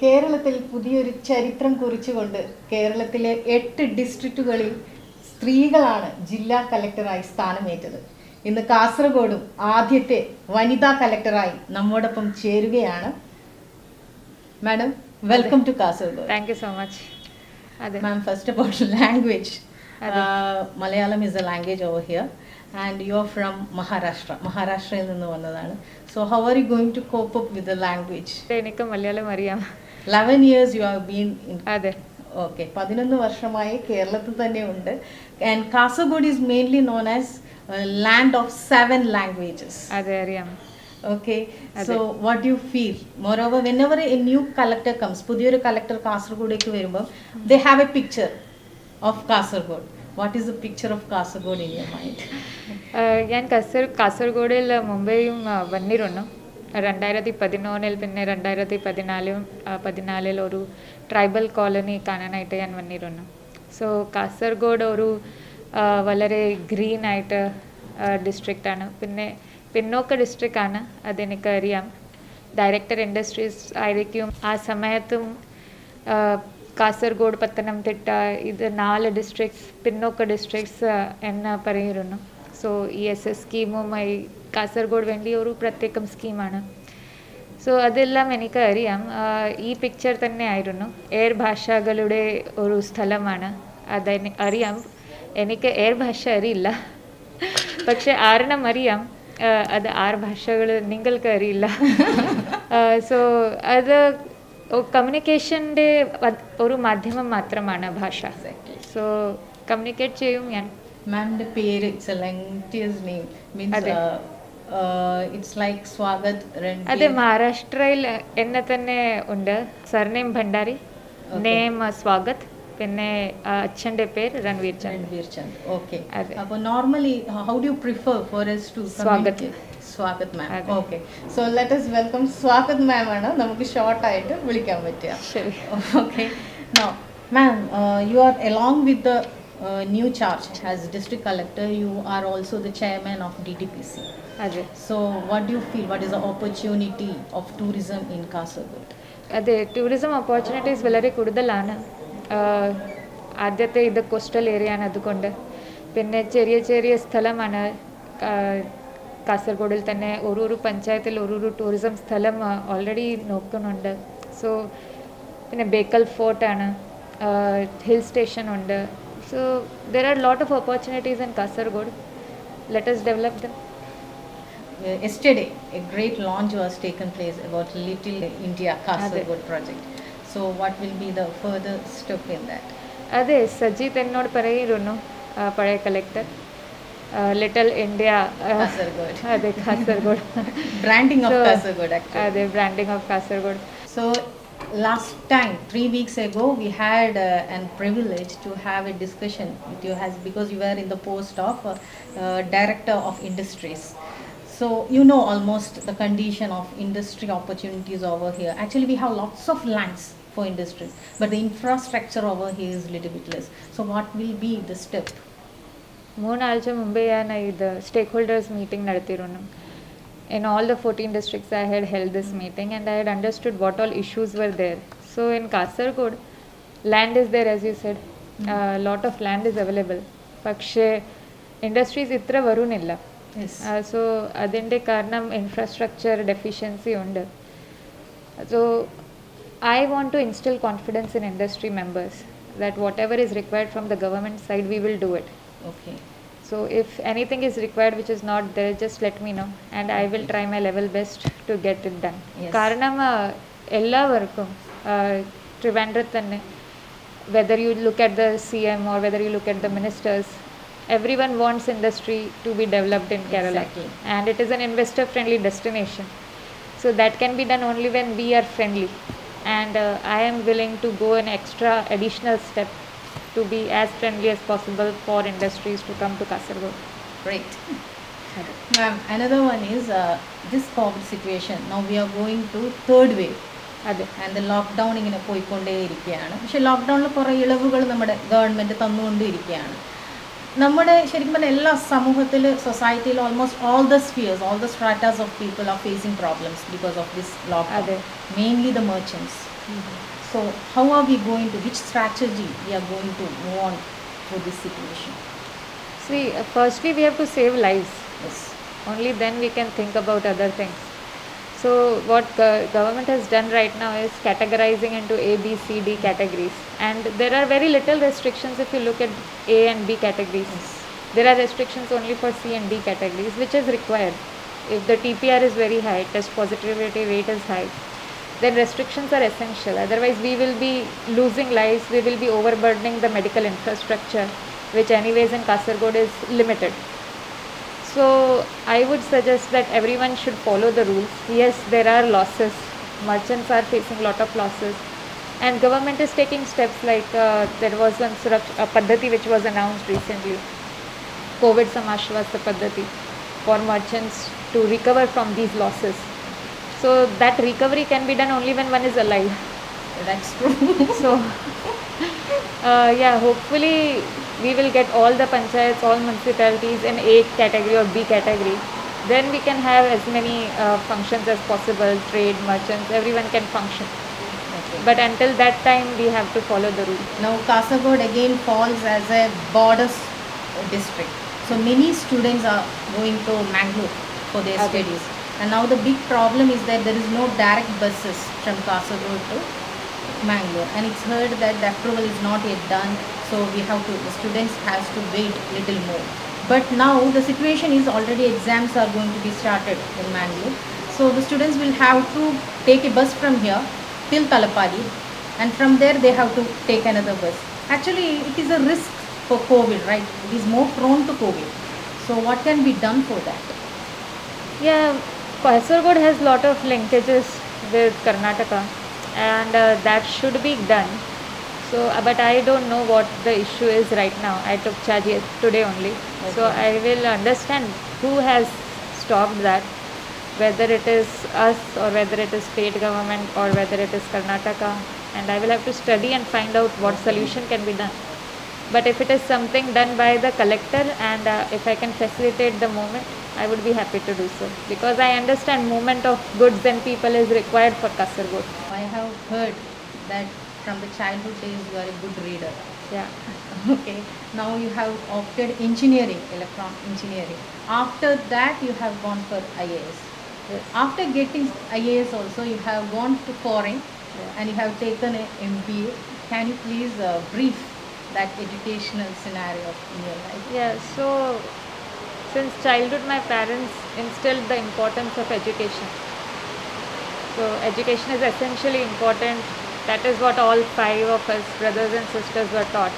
കേരളത്തിൽ പുതിയൊരു ചരിത്രം കുറിച്ചുകൊണ്ട് കേരളത്തിലെ 8 ഡിസ്ട്രിക്റ്റുകളിൽ സ്ത്രീകളാണ് ജില്ലാ കലക്ടറായി സ്ഥാനമേറ്റത്. ഇന്ന് കാസർഗോഡും ആദ്യത്തെ വനിതാ കലക്ടറായി നമ്മോടൊപ്പം ചേരുകയാണ്. Madam, welcome to Kasaragod. Thank you so much. Ma'am, first of all, language. Malayalam is a language over here, and you're from Maharashtra. Maharashtra നിന്ന് വന്നതാണ്. So how are you going to cope up with the language? എനിക്ക് മലയാളം അറിയാം. 11 years you have been in. അതെ. Okay, 11 വർഷമായി കേരളത്തിൽ തന്നെ ഉണ്ട്. And Kasaragod is mainly known as land of 7 languages. അതെ, അറിയാം. Okay, so what do you feel? Moreover, whenever a new collector comes, പുതിയൊരു കളക്ടർ കാസർഗോഡേക്ക് വരുമ്പോൾ they have a picture of Kasaragod. What is the picture of Kasaragod in your mind? ഞാൻ കാസർഗോഡിൽ മുംബൈയും വന്നിരുന്നു 2011 പിന്നെ 2014 ഒരു tribal colony കാണാനായിട്ട് ഞാൻ വന്നിരുന്നു. സോ കാസർഗോഡ് ഒരു വളരെ ഗ്രീൻ ആയിട്ട് ഡിസ്ട്രിക്റ്റാണ്. പിന്നെ പിന്നോക്ക ഡിസ്ട്രിക്റ്റാണ്, അതെനിക്ക് അറിയാം. ഡയറക്ടർ ഇൻഡസ്ട്രീസ് ആയിരിക്കും. ആ സമയത്തും കാസർഗോഡ്, പത്തനംതിട്ട, ഇത് 4 ഡിസ്ട്രിക്ട്സ് പിന്നോക്ക ഡിസ്ട്രിക്ട്സ് എന്ന് പറയുന്നു. സോ ESS സ്കീമുമായി കാസർഗോഡ് വേണ്ടി ഒരു പ്രത്യേകം സ്കീമാണ്. സോ അതെല്ലാം എനിക്ക് അറിയാം. ഈ പിക്ചർ തന്നെ ആയിരുന്നു. 7 ഭാഷകളുടെ ഒരു സ്ഥലമാണ്, അതെനിക്ക് അറിയാം. എനിക്ക് 7 ഭാഷ അറിയില്ല, പക്ഷെ 6 അറിയാം. അത് 6 ഭാഷകൾ നിങ്ങൾക്ക് അറിയില്ല. സോ അത് കമ്മ്യൂണിക്കേഷൻ്റെ ഒരു മാധ്യമം മാത്രമാണ് ഭാഷ. സോ കമ്മ്യൂണിക്കേറ്റ് ചെയ്യും ഞാൻ. മാമിന്റെ പേര് it's a lengthious name, means it's like Swagat Ranveer. അതെ, മഹാരാഷ്ട്രയിൽ എന്നെ തന്നെ ഉണ്ട്. സർനെയിം ഭണ്ഡാരി, നെയിം സ്വാഗത്, പിന്നെ അച്ഛൻ്റെ പേര് രൺവീർ ചന്ദ്. ഓക്കെ, അപ്പോൾ normally how do you prefer for us to Swagat. Swagat ma'am. Okay, so let us welcome Swagat ma'am ആണ് നമുക്ക് ഷോർട്ട് ആയിട്ട് വിളിക്കാൻ പറ്റുക. ശരി. Okay, now ma'am, you are along with the new charge as district collector, you are also the chairman of DTPC. അതെ. So what do you feel, what is the opportunity of tourism in Kasaragod? അതെ, tourism opportunities വളരെ കൂടുതലാണ്. ആദ്യത്തെ ഇത് coastal area ആണ്, അതുകൊണ്ട് പിന്നെ ചെറിയ ചെറിയ സ്ഥലമാണ്. കാസർഗോഡിൽ തന്നെ ഒരു പഞ്ചായത്തിൽ ഒരു ടൂറിസം സ്ഥലം ഓൾറെഡി നോക്കുന്നുണ്ട്. സോ പിന്നെ ബേക്കൽ ഫോർട്ടാണ്, ഹിൽ സ്റ്റേഷൻ ഉണ്ട്. So there are lot of opportunities in Kasaragod. Let us develop them. Yesterday a great launch was taken place about Little India Kasaragod project. So what will be the further step in that? അതെ, സജീത് എന്നോട് പറയുന്നു, പഴയ collector, little India Kasaragod. അതെ, Kasaragod Branding of Kasaragod actually. അതെ, branding of Kasaragod. So last time 3 weeks ago we had an privilege to have a discussion with you, because you were in the post of director of industries. So you know almost the condition of industry opportunities over here. Actually we have lots of lands for industries, but the infrastructure over here is little bit less. So what will be the step? 3 ആഴ്ച മുമ്പേ ഞാൻ ഇത് സ്റ്റേക്ക് holders meeting നടത്തിയിരുന്നു. In all the 14 districts I had held this meeting, and I had understood what all issues were there. So in Kasaragod, land is there, as you said. Lot of land is available, പക്ഷേ industries ഇത്ര വരുന്നില്ല. So അതിൻ്റെ കാരണം infrastructure deficiency ഉണ്ട്. So I want to instill confidence in industry members that whatever is required from the government side, we will do it. Okay. So if anything is required which is not there, just let me know, and I will try my level best to get it done. Yes. കാരണം എല്ലാവർക്കും ട്രിവാൻഡ്രത്ത് തന്നെ, whether you look at the CM or whether you look at the ministers, everyone wants industry to be developed in Kerala. Exactly. And it is an investor friendly destination. So that can be done only when we are friendly, and I am willing to go an extra additional step to be as friendly as possible for industries to come to Kasaragod. Great. Ma'am, another one is this COVID situation. Now we are going to 3rd wave. അതെ. And the lockdown ഇങ്ങനെ പോയിക്കൊണ്ടേ ഇരിക്കുകയാണ്. പക്ഷേ ലോക്ക്ഡൗണിൽ കുറേ ഇളവുകൾ നമ്മുടെ government തന്നുകൊണ്ടിരിക്കുകയാണ്. നമ്മുടെ ശരിക്കും പറഞ്ഞാൽ എല്ലാ സമൂഹത്തിൽ സൊസൈറ്റിയിൽ almost all the spheres all the stratas of people are facing problems because of this lockdown അതെ. Mainly the merchants. So how are we going to, which strategy we are going to move on through this situation? See, firstly we have to save lives. Yes. Only then we can think about other things. So what government has done right now is categorizing into A, B, C, D categories, and there are very little restrictions if you look at A and B categories. Yes. There are restrictions only for C and D categories, which is required. If the TPR is very high, test positivity rate is high, then restrictions are essential. Otherwise we will be losing lives, we will be overburdening the medical infrastructure, which anyways in Kasargod is limited. So I would suggest that everyone should follow the rules. Yes, there are losses. Merchants are facing lot of losses, and government is taking steps like there was one Paddhati which was announced recently, COVID Samashvasa Paddhati, for merchants to recover from these losses. So that recovery can be done only when one is alive. That's true. So yeah, hopefully we will get all the panchayats, all municipalities in A category or B category. Then we can have as many functions as possible, trade, merchants, everyone can function. Okay. But until that time we have to follow the rules. Now Kasargod again falls as a border district. So many students are going to Mangalore for their Okay. studies. And now the big problem is that there is no direct buses from Kasargod to Mangalore. And it's heard that the approval is not yet done. So we have to, the students has to wait little more. But now the situation is already exams are going to be started in Mangalore. So the students will have to take a bus from here till Talapadi, and from there they have to take another bus. Actually, it is a risk for COVID, right? It is more prone to COVID. So what can be done for that? Yeah, Kasargod has lot of linkages with Karnataka, and that should be done. So, but I don't know what the issue is right now. I took charge today only, so Okay. I will understand who has stopped that, whether it is us or whether it is state government or whether it is Karnataka, and I will have to study and find out what solution can be done. But if it is something done by the collector, and if I can facilitate the movement, I would be happy to do so, because I understand movement of goods and people is required for Kasargod. I have heard that from the childhood days you are a good reader. Yeah. Okay. Now you have opted engineering, electron engineering. After that you have gone for IAS. Yes. After getting IAS also you have gone to foreign, Yeah. and you have taken a MBA. Can you please brief that educational scenario in your life? Yeah, so since childhood my parents instilled the importance of education. So education is essentially important. That is what all 5 of us, brothers and sisters, were taught.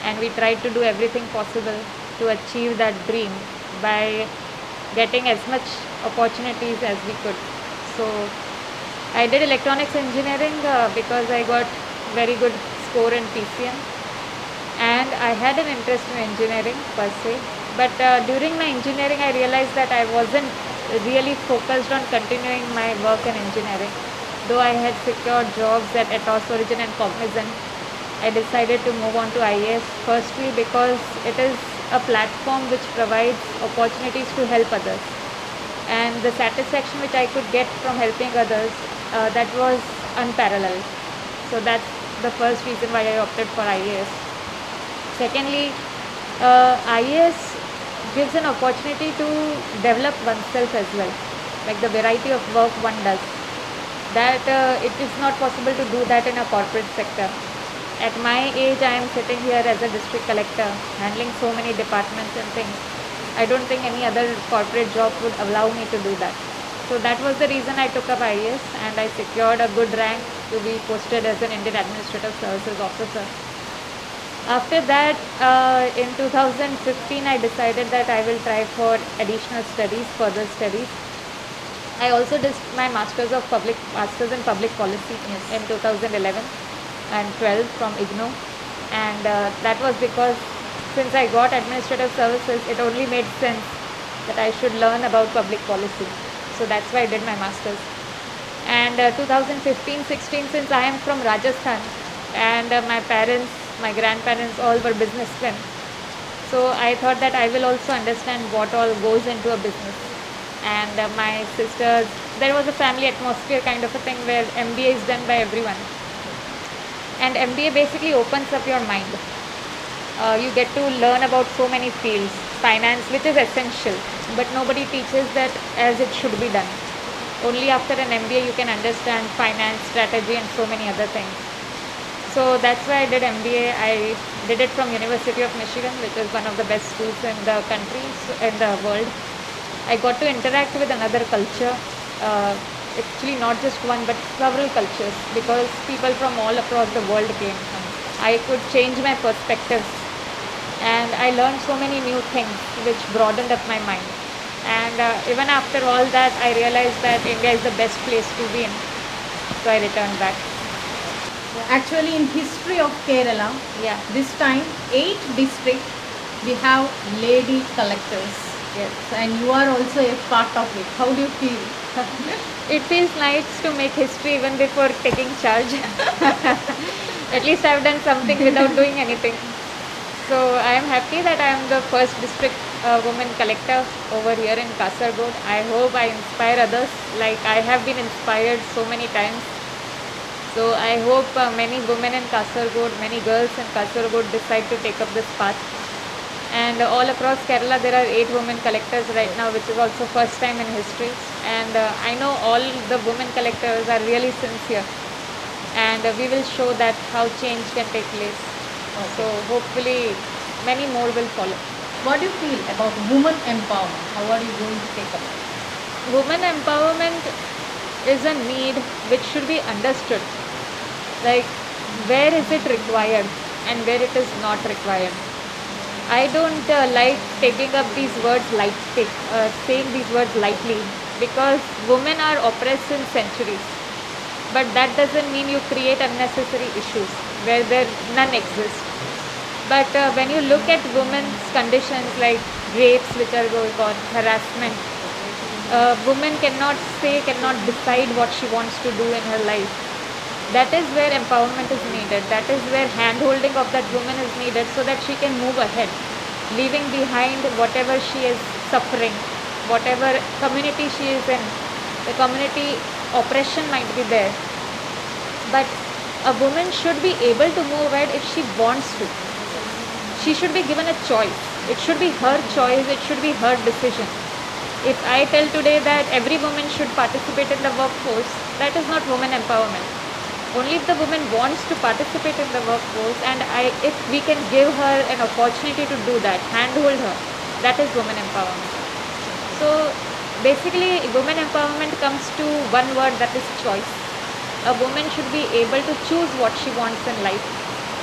And we tried to do everything possible to achieve that dream by getting as much opportunities as we could. So I did electronics engineering because I got very good score in PCM, and I had an interest in engineering per se. But during my engineering, I realized that I wasn't really focused on continuing my work in engineering. Though I had secured jobs at Atos Origin and Cognizant, I decided to move on to IAS. Firstly, because it is a platform which provides opportunities to help others, and the satisfaction which I could get from helping others, that was unparalleled. So that's the first reason why I opted for IAS. Secondly, IAS gives an opportunity to develop oneself as well, like the variety of work one does. That it is not possible to do that in a corporate sector. At my age, I am sitting here as a district collector, handling so many departments and things. I don't think any other corporate job would allow me to do that. So that was the reason I took up IAS, and I secured a good rank to be posted as an Indian Administrative Services Officer. After that, in 2015, I decided that I will try for additional studies, further studies. I also did my Masters in Public Policy Yes. in 2011 and 12 from IGNOU, and that was because since I got administrative services, it only made sense that I should learn about public policy. So that's why I did my Masters. And 2015-16, since I am from Rajasthan, and my parents, my grandparents, all were businessmen. So I thought that I will also understand what all goes into a business. And my sisters, there was a family atmosphere kind of a thing where MBA is done by everyone. And MBA basically opens up your mind. You get to learn about so many fields, finance, which is essential, but nobody teaches that as it should be done. Only after an MBA you can understand finance, strategy, and so many other things. So that's why I did MBA. I did it from University of Michigan, which is one of the best schools in the country, in the world. I got to interact with another culture, actually not just one but several cultures, because people from all across the world came. I could change my perspectives, and I learned so many new things which broadened up my mind. And even after all that, I realized that India is the best place to be in. So I returned back. Actually, in history of Kerala, Yeah. this time 8 districts we have lady collectors. Yes. And you are also a part of it. How do you feel? It feels nice to make history even before taking charge. At least I've done something without doing anything. So I am happy that I am the first district woman collector over here in Kasargod. I hope I inspire others like I have been inspired so many times. So I hope many women in Kasargod, many girls in Kasargod decide to take up this path. And all across Kerala there are 8 women collectors right now, which is also first time in history. And I know all the women collectors are really sincere. And we will show that how change can take place. So hopefully many more will follow. What do you feel about women empowerment? How are you going to take up? Women empowerment is a need which should be understood. Like, where is it required and where it is not required. I don't like taking up these words lightly, saying these words lightly, because women are oppressed in centuries. But that doesn't mean you create unnecessary issues where there none exist. But when you look at women's conditions like rapes which are going on, harassment, woman cannot say, cannot decide what she wants to do in her life. That is where empowerment is needed. That is where hand-holding of that woman is needed so that she can move ahead, leaving behind whatever she is suffering, whatever community she is in. The community oppression might be there. But a woman should be able to move ahead if she wants to. She should be given a choice. It should be her choice. It should be her decision. If I tell today that every woman should participate in the workforce, that is not woman empowerment. Only if the woman wants to participate in the workforce, and if we can give her an opportunity to do that, handhold her, that is woman empowerment. So basically, woman empowerment comes to one word, that is choice. A woman should be able to choose what she wants in life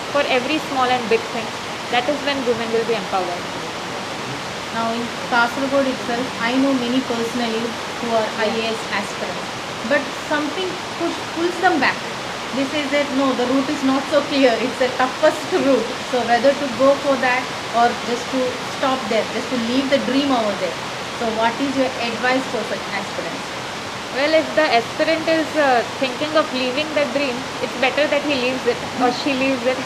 for every small and big thing. That is when women will be empowered. Now in Kasaragod itself, I know many personally who are IAS aspirants, but something pulls them back. They say that no, the route is not so clear, it's the toughest route. So whether to go for that or just to stop there, just to leave the dream over there. So what is your advice for such aspirants? Well, if the aspirant is thinking of leaving the dream, it's better that he leaves it or she leaves it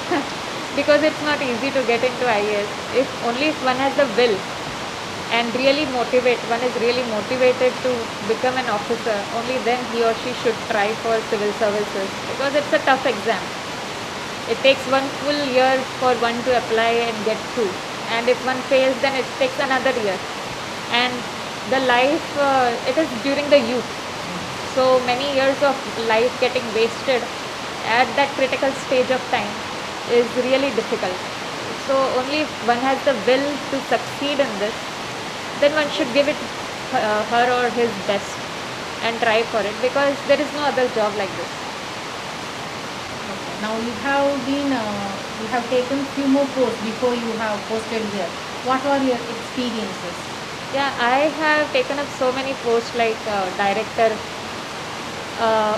because it's not easy to get into IAS. If only if one has the will and one is really motivated to become an officer, only then he or she should try for civil services, because it's a tough exam. It takes one full year for one to apply and get through, and if one fails then it takes another year. And the life, it is during the youth, so many years of life getting wasted at that critical stage of time is really difficult. So only if one has the will to succeed in this, then one should give it her or his best and try for it, because there is no other job like this. Now you have taken few more posts before you have posted here. What are your experiences? Yeah, I have taken up so many posts like director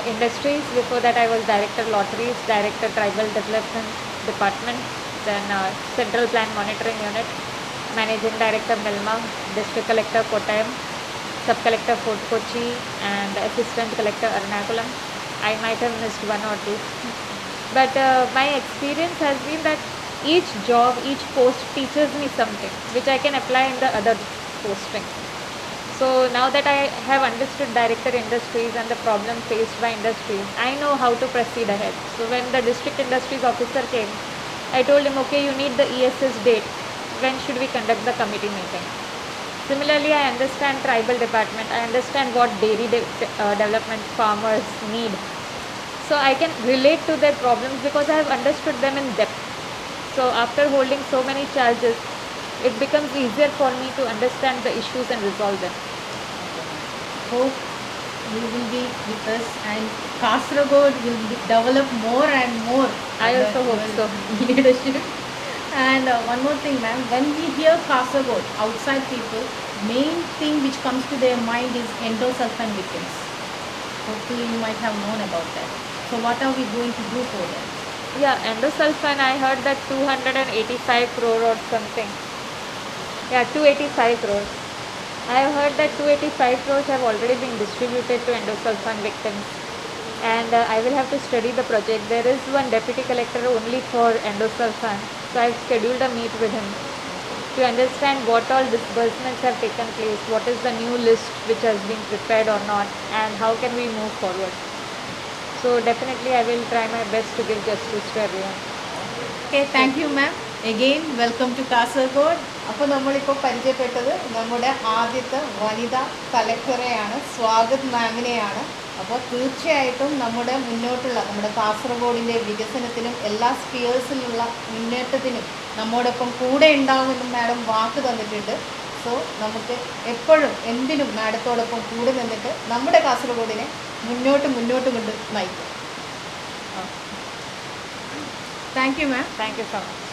industries. Before that I was director lotteries, director tribal development department, then central plan monitoring unit, managing director Milma, district collector Kottayam, sub collector Fort Kochi, and assistant collector Ernakulam. I might have missed one or two. But my experience has been that each job, each post teaches me something which I can apply in the other posting. So now that I have understood director industries and the problem faced by industries, I know how to proceed ahead. So when the district industries officer came, I told him, okay, you need the ESS date. When should we conduct the committee meeting? Similarly, I understand tribal department. I understand what dairy development farmers need. So I can relate to their problems because I have understood them in depth. So after holding so many charges, it becomes easier for me to understand the issues and resolve them. Hope you will be with us and Kasaragod will develop more and more. I under also hope your so. Leadership. And one more thing, ma'am, when we hear Kasaragod, outside people, main thing which comes to their mind is endosulfan victims. Hopefully you might have known about that. So what are we going to do for them? Yeah, endosulfan, I heard that 285 crore or something. Yeah, 285 crores. I have heard that 285 crores have already been distributed to endosulfan victims. And I will have to study the project. There is one deputy collector only for endosulfan. So I have scheduled a meet with him to understand what all disbursements have taken place, what is the new list which has been prepared or not, and how can we move forward. So definitely I will try my best to give justice to everyone. Okay, thank you, ma'am. Again, welcome to Kasaragod. അപ്പോൾ നമ്മളിപ്പോൾ പരിചയപ്പെട്ടത് നമ്മുടെ ആദ്യത്തെ വനിതാ കലക്ടറെയാണ്, സ്വാഗത് മാമിനെയാണ്. അപ്പോൾ തീർച്ചയായിട്ടും നമ്മുടെ കാസർഗോഡിൻ്റെ വികസനത്തിനും എല്ലാ സ്പിയേഴ്സിലുള്ള മുന്നേറ്റത്തിനും നമ്മോടൊപ്പം കൂടെ ഉണ്ടാവുമെന്നും മാഡം വാക്ക് തന്നിട്ടുണ്ട്. സോ നമുക്ക് എപ്പോഴും എന്തിനും മാഡത്തോടൊപ്പം കൂടെ നിന്നിട്ട് നമ്മുടെ കാസർഗോഡിനെ മുന്നോട്ട് കൊണ്ട് നയിക്കും. Thank you, ma'am. Thank you so much.